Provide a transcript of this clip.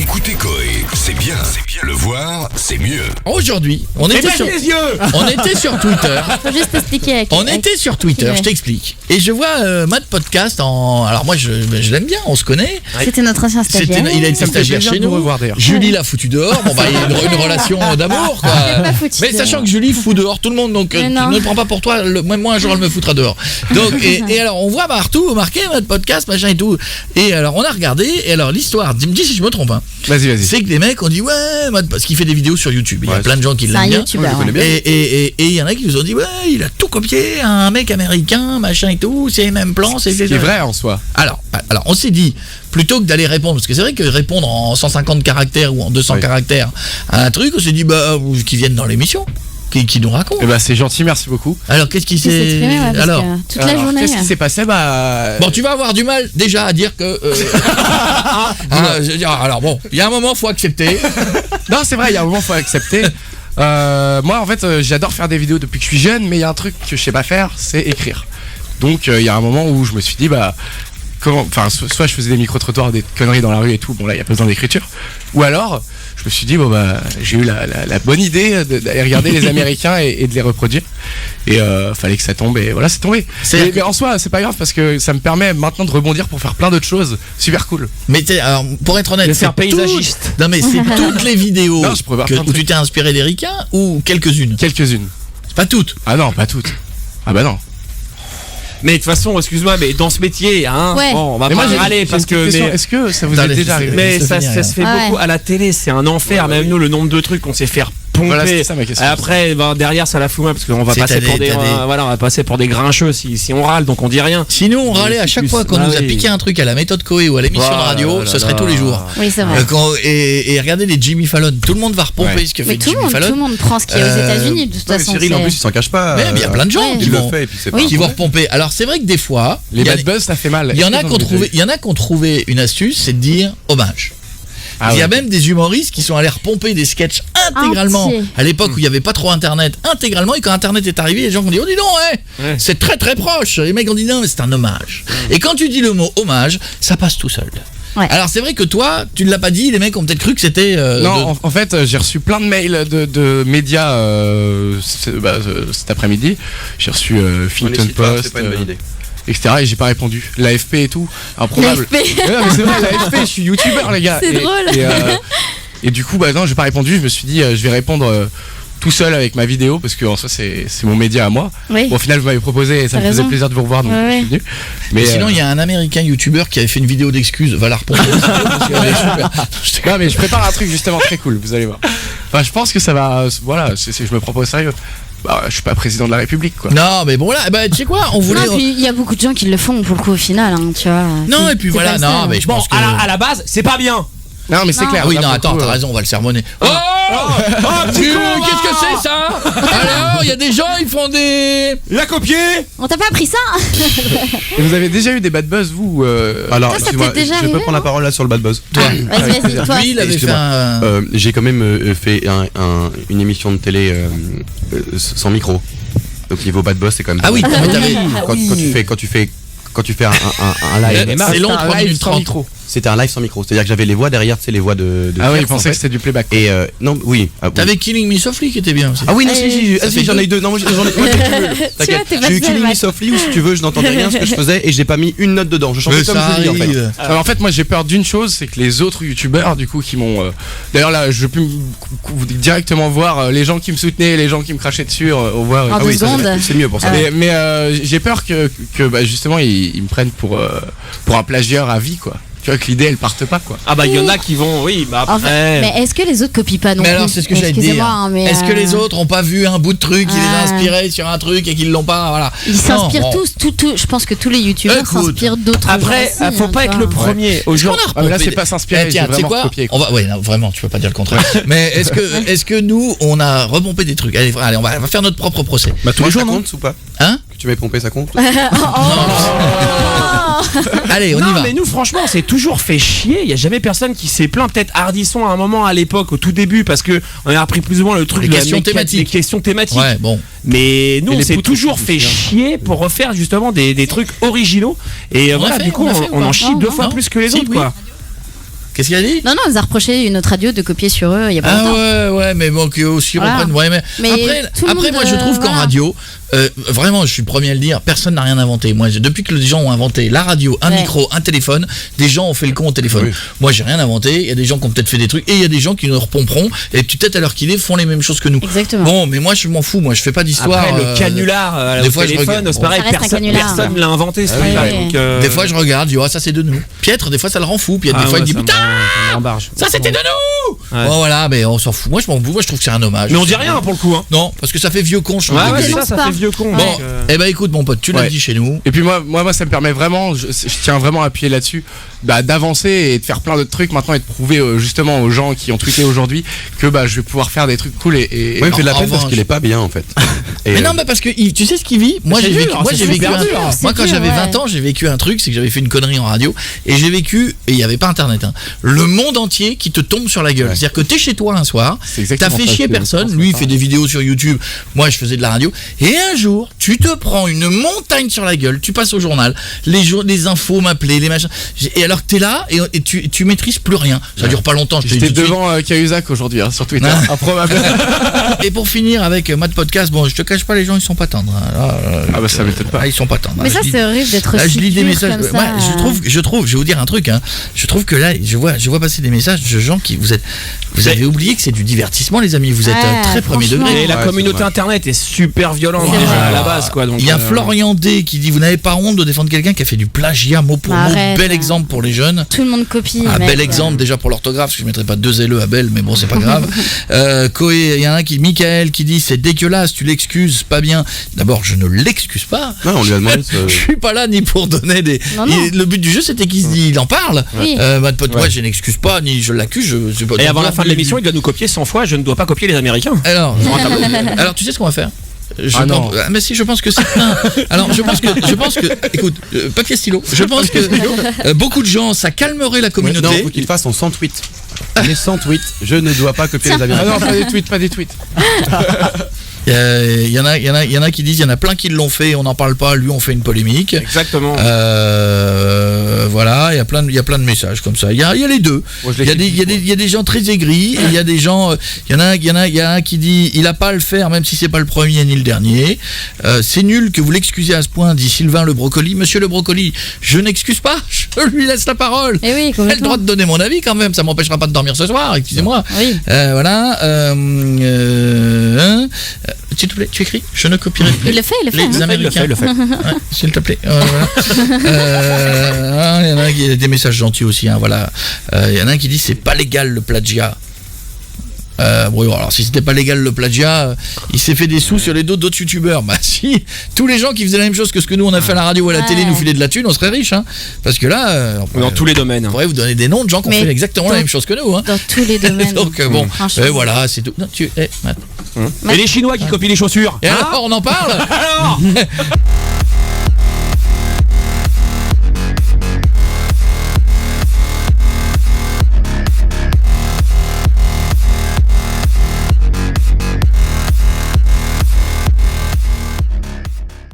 Écoutez Coé, c'est bien. Le voir, c'est mieux. Aujourd'hui, on était sur Twitter. Faut juste expliquer. On était sur Twitter, je t'explique. Et je vois Matt Podcast en... Alors moi, je l'aime bien, on se connaît. C'était notre ancien stagiaire. Il a été stagiaire chez nous. Revoir, d'ailleurs. Julie l'a foutu dehors. Bon, bah, il y a une relation d'amour, quoi. Pas foutu Mais dehors. sachant que Julie fout dehors tout le monde, donc tu non. ne le prends pas pour toi. Moi, un jour, elle me foutra dehors. Donc, et alors, on voit partout marqué Matt Podcast, machin et tout. Et alors, on a regardé. Et alors, l'histoire, me dis si je me trompe, hein. Vas-y. C'est que les mecs ont dit ouais, Matt, parce qu'il fait des vidéos sur YouTube. Il y a plein de gens qui C'est un l'aiment bien. youtubeur. Et il y en a qui nous ont dit ouais, il a tout copié, un mec américain, machin et tout, c'est les mêmes plans, c'est vrai en soi. Alors on s'est dit, plutôt que d'aller répondre, parce que c'est vrai que répondre en 150 caractères ou en 200 caractères à un truc, on s'est dit bah qu'ils viennent dans l'émission, qui nous racontent. Eh ben c'est gentil, merci beaucoup. Alors qu'est-ce qui s'est Alors toute la journée. Qu'est-ce qui s'est passé? Bon, tu vas avoir du mal déjà à dire que alors bon, il y a un moment faut accepter. Non, c'est vrai, il y a un moment faut accepter. Moi en fait j'adore faire des vidéos depuis que je suis jeune, mais il y a un truc que je sais pas faire, c'est écrire. Donc il y a un moment où je me suis dit soit je faisais des micro-trottoirs, des conneries dans la rue et tout, bon là il y a pas besoin d'écriture, ou alors je me suis dit j'ai eu la bonne idée d'aller regarder les Américains et de les reproduire, et fallait que ça tombe, et voilà, c'est tombé. Mais en soi c'est pas grave, parce que ça me permet maintenant de rebondir pour faire plein d'autres choses super cool. Mais alors, pour être honnête, c'est un paysagiste. Non mais c'est toutes les vidéos non, où tu t'es inspiré d'Erika, ou quelques-unes? Quelques-unes. C'est pas toutes. Ah non, pas toutes. Ah bah non. Mais de toute façon, excuse-moi, mais dans ce métier, hein, Ouais. bon, on va Mais pas moi, râler parce que. est-ce que ça vous est déjà arrivé? Mais Ça ça finit se fait rien. beaucoup à la télé, c'est un enfer. Même nous, le nombre de trucs qu'on sait faire pomper. Voilà, c'était ça ma question. Après, derrière, ça la fout mal parce qu'on va passer pour des, voilà, on va passer pour des grincheux si on râle, donc on dit rien. Sinon, on râlait à chaque fois qu'on nous a piqué un truc à la méthode Coé ou à l'émission de radio, ce serait tous les jours. Oui, c'est vrai. Et regardez les Jimmy Fallon, tout le monde va repomper ce que Mais fait tout Jimmy le Fallon. monde prend ce qu'il y a aux États-Unis de toute façon. Cyril en plus il s'en cache pas. Mais il y a plein de gens Ouais. qui Il le vont, fait et puis c'est pas Oui. qui vont repomper. Alors c'est vrai que des fois, Les bad buzz, ça fait mal. il y en a qui ont trouvé une astuce, c'est de dire hommage. Il y a même des humoristes qui sont allés repomper des sketchs intégralement Entier. à l'époque où il n'y avait pas trop internet, intégralement, et quand internet est arrivé, les gens ont dit oh dis donc c'est très très proche. Les mecs ont dit non mais c'est un hommage. Et quand tu dis le mot hommage, ça passe tout seul. Ouais. Alors c'est vrai que toi, tu ne l'as pas dit, les mecs ont peut-être cru que c'était Non, en fait, j'ai reçu plein de mails de médias cet après-midi. J'ai reçu Huffington Post, c'est pas une bonne idée. etc. Et j'ai pas répondu. L'AFP et tout, improbable. L'AFP. Ouais, non, mais c'est vrai, l'AFP, je suis youtubeur les gars. C'est drôle. Et du coup, non, j'ai pas répondu. Je me suis dit, je vais répondre tout seul avec ma vidéo, parce que en soi c'est mon média à moi. Oui. Bon, au final vous m'avez proposé et ça T'as me faisait raison. plaisir de vous revoir, donc Ouais, je suis venu. Mais sinon il y a un américain youtubeur qui avait fait une vidéo d'excuses, va la repomper. Non mais je prépare un truc justement très cool, vous allez voir. Enfin je pense que ça va, voilà, je me prends pas au sérieux. Je suis pas président de la République quoi. Non mais bon là, tu sais quoi, on voulait... Non, puis il y a beaucoup de gens qui le font pour le coup au final, hein, tu vois. Non et puis voilà, non mais je Bon, pense que... à la base, c'est pas bien. Non mais c'est Non. clair. Oui là, non pour attends, le coup, t'as raison, on va le sermonner. Qu'est-ce que c'est ça? Alors il y a des gens, ils font des... Il a copié. On t'a pas appris ça? Et vous avez déjà eu des bad buzz vous Alors, Ça t'est excuse-moi, déjà je arrivé, peux prendre la non parole là sur le bad buzz. Vas-y, toi. Lui il avait fait Excuse-moi. un... J'ai quand même fait une émission de télé sans micro. Donc niveau bad buzz c'est quand même. Ah oui, mais t'avais... Quand tu fais un live, C'est long, 3 live minutes sans 30. micro. c'était un live sans micro. C'est-à-dire que j'avais les voix derrière, tu sais, les voix de Ah oui, Pierre, je pensais en que c'était du playback. fait. Et non, oui. T'avais Killing Me Softly qui était bien aussi. Ah oui, non, si, Ça fait j'en ai eu deux. Non, moi j'en ai moi, j'ai cumule. vois, T'inquiète. t'es J'ai eu pas Killing seul, Me Softly où si tu veux, je n'entendais rien ce que je faisais et j'ai pas mis une note dedans. Je chantais Mais comme ça je lis en fait. arrive. Alors en fait moi j'ai peur d'une chose, c'est que les autres youtubeurs du coup qui m'ont d'ailleurs là je peux directement voir les gens qui me soutenaient, les gens qui me crachaient dessus, on voit En deux secondes. C'est mieux pour ça. mais j'ai peur que justement ils me prennent pour un plagieur à vie quoi. Tu vois que l'idée elle parte pas quoi. Ah bah il y en a qui vont, oui, bah En fait, après. mais est-ce que les autres copient pas non Mais plus? alors c'est ce que j'allais te Excusez-moi, dire. hein, mais, Est-ce que les autres ont pas vu un bout de truc qui les a inspirés sur un truc et qu'ils l'ont pas, voilà. Ils s'inspirent Non, bon. tous, je pense que tous les youtubeurs Écoute, s'inspirent d'autres. Après, gens aussi, faut hein, pas tu être vois. le premier. Est-ce qu'on a Ah, mais là repompé c'est des- pas s'inspirer, Tiens, c'est tu sais vraiment quoi copier. On va, ouais, non, vraiment, tu peux pas dire le contraire. Mais est-ce que nous, on a repompé des trucs? Allez, on va faire notre propre procès. Bah tous les jours, non ça compte ou pas? Hein? Que tu m'aies pompé, ça compte? Allez, on y Non va. mais nous franchement on s'est toujours fait chier. Il y a jamais personne qui s'est plaint. Peut-être Ardisson à un moment à l'époque au tout début parce que on a appris plus ou moins le truc Les de la questions mécanique, thématiques. des questions thématiques. Ouais, bon. Mais nous Et on les s'est poutres toujours aussi, fait je me souviens. chier pour refaire justement des trucs originaux. Et On voilà a fait, du coup on a fait ou on pas en chie deux fois Non. plus que les Si, autres oui. quoi. Qu'est-ce qu'il a dit? Non, on nous a reproché une autre radio de copier sur eux il y a pas Ah longtemps. ouais, mais bon, qu'ils aussi Voilà. reprennent. Ouais, mais Mais tout le après monde, moi, je trouve qu'en voilà. radio, vraiment, je suis le premier à le dire, personne n'a rien inventé. Moi, depuis que les gens ont inventé la radio, un Ouais. micro, un téléphone, des gens ont fait le con au téléphone. Oui. Moi, j'ai rien inventé. Il y a des gens qui ont peut-être fait des trucs et il y a des gens qui nous repomperont et peut-être à l'heure qu'il est font les mêmes choses que nous. Exactement. Bon, mais moi, je m'en fous. Moi, je fais pas d'histoire. Après, le canular des au fois, je téléphone, regarde. c'est pareil, Ça reste un canular. personne l'a inventé ce Ah oui. truc-là. Ouais. Donc, Des fois, je regarde, je dis, oh, ça c'est de nous. Pietre, des fois, ça le rend fou. Puis des ah fois, ouais, il dit, ça me putain, rend- ça me rembarge. ça c'était de nous. Ouais. Bon, voilà, mais on s'en fout. Moi, je m'en fous. Moi, je trouve que c'est un hommage. Mais on dit rien pour le coup. Hein. Non, parce que ça fait vieux con. Je trouve. Ouais, ouais, dénonce c'est ça pas. fait vieux con. Ouais. Bon, donc, eh ben écoute mon pote, tu l'as Ouais. dit chez nous. Et puis moi, ça me permet vraiment, je tiens vraiment à appuyer là-dessus, d'avancer et de faire plein d'autres trucs maintenant et de prouver justement aux gens qui ont tweeté aujourd'hui que je vais pouvoir faire des trucs cool et Ouais, il me fait de la en peine parce revanche- qu'il est pas bien en fait. Et, Mais non, mais parce que tu sais ce qu'il vit. Moi, c'est j'ai dur, vécu. Moi, c'est j'ai vécu. super dur. Moi, quand dur, j'avais ouais. 20 ans, j'ai vécu un truc, c'est que j'avais fait une connerie en radio et j'ai vécu et il y avait pas internet. Hein, le monde entier qui te tombe sur la gueule. Ouais. C'est-à-dire que t'es chez toi un soir, C'est t'as exactement fait ça chier que personne. je pense Lui, il maintenant. fait des vidéos sur YouTube. Moi, je faisais de la radio. Et un jour, tu te prends une montagne sur la gueule. Tu passes au journal, les infos m'appelaient, les machins. Et alors que t'es là et tu maîtrises plus rien. Ça dure pas longtemps. Je te dis J'étais tout de suite. devant Cahuzac aujourd'hui sur Twitter. Ah. Improbable. Et pour finir avec Mad Podcast, bon, je te cache pas, les gens ils sont pas tendres. Hein. Là, Ah bah ça m'étonne pas. ah, ils sont pas tendres. Mais Là, ça, je lis- c'est horrible d'être là, aussi je lis des dur messages. comme ça. Ouais, je trouve, je vais vous dire un truc. Hein. Je trouve que là, je vois passer des messages de gens qui vous avez oublié que c'est du divertissement, les amis. Vous êtes Ouais, très premier franchement. degré. Et la Ouais, communauté c'est vrai. internet est super violente C'est déjà vrai. à la base quoi. Donc, Il y a Florian D qui dit vous n'avez pas honte de défendre quelqu'un qui a fait du plagiat mot pour mot. Arrête. Bel exemple pour les jeunes. Tout le monde copie. Un mec. bel exemple déjà pour l'orthographe, parce que je mettrais pas 2 LE à Belle, mais bon, c'est pas grave. Koé, il y en a un Michael qui dit c'est dégueulasse, tu l'excuses, pas bien. D'abord, je ne l'excuse pas. Non, on lui a demandé. Je suis pas là ni pour donner des. Non, non. Le but du jeu, c'était qu'il se dit, il en parle. Oui. Mad Pote, moi, je n'excuse pas, ni je l'accuse. Je pas Et avant la fin de l'émission, il doit nous copier 100 fois. Je ne dois pas copier les Américains. Alors, tu sais ce qu'on va faire? Ah non. Mais si, je pense que c'est plein. Alors, je pense que, écoute, papier stylo. Je pense que beaucoup de gens, ça calmerait la communauté. Non, faut qu'il fasse en 100 tweets. Les 100 tweets, je ne dois pas copier les Ah Américains. non, pas des tweets. Il y en a qui disent, il y en a plein qui l'ont fait, on n'en parle pas, lui on fait une polémique. Exactement. Voilà, il y a plein de messages comme ça. Il y a les deux. Moi, je Il y a l'écris il y a des gens très aigris, et il y a des gens, il y a un qui dit, il a pas à le faire même si c'est pas le premier ni le dernier. C'est nul que vous l'excusez à ce point, dit Sylvain le Brocoli. Monsieur le Brocoli, je n'excuse pas, je lui laisse la parole. Eh oui, J'ai le complètement. droit de donner mon avis quand même, ça m'empêchera pas de dormir ce soir, excusez-moi. Oui. Voilà. S'il te plaît, tu écris. Je ne copierai plus. Il le fait. Les hein. Américains. il le fait. Ouais, s'il te plaît. Voilà. Il y en a un qui a des messages gentils aussi. Hein, voilà. Il y en a un qui dit c'est pas légal le plagiat. Bon, alors si c'était pas légal le plagiat, il s'est fait des sous sur les dos d'autres youtubeurs. Bah si, tous les gens qui faisaient la même chose que ce que nous on a fait à la radio ou à la télé nous filaient de la thune, on serait riches. Hein, parce que là, Dans tous les domaines. on pourrait vous donner des noms de gens qui ont Mais fait exactement la dans- même chose que nous. Hein. Dans tous les domaines. Donc bon, Franchement. voilà, c'est tout. Non, Matt. Et les Chinois qui copient les chaussures. Et alors, on en parle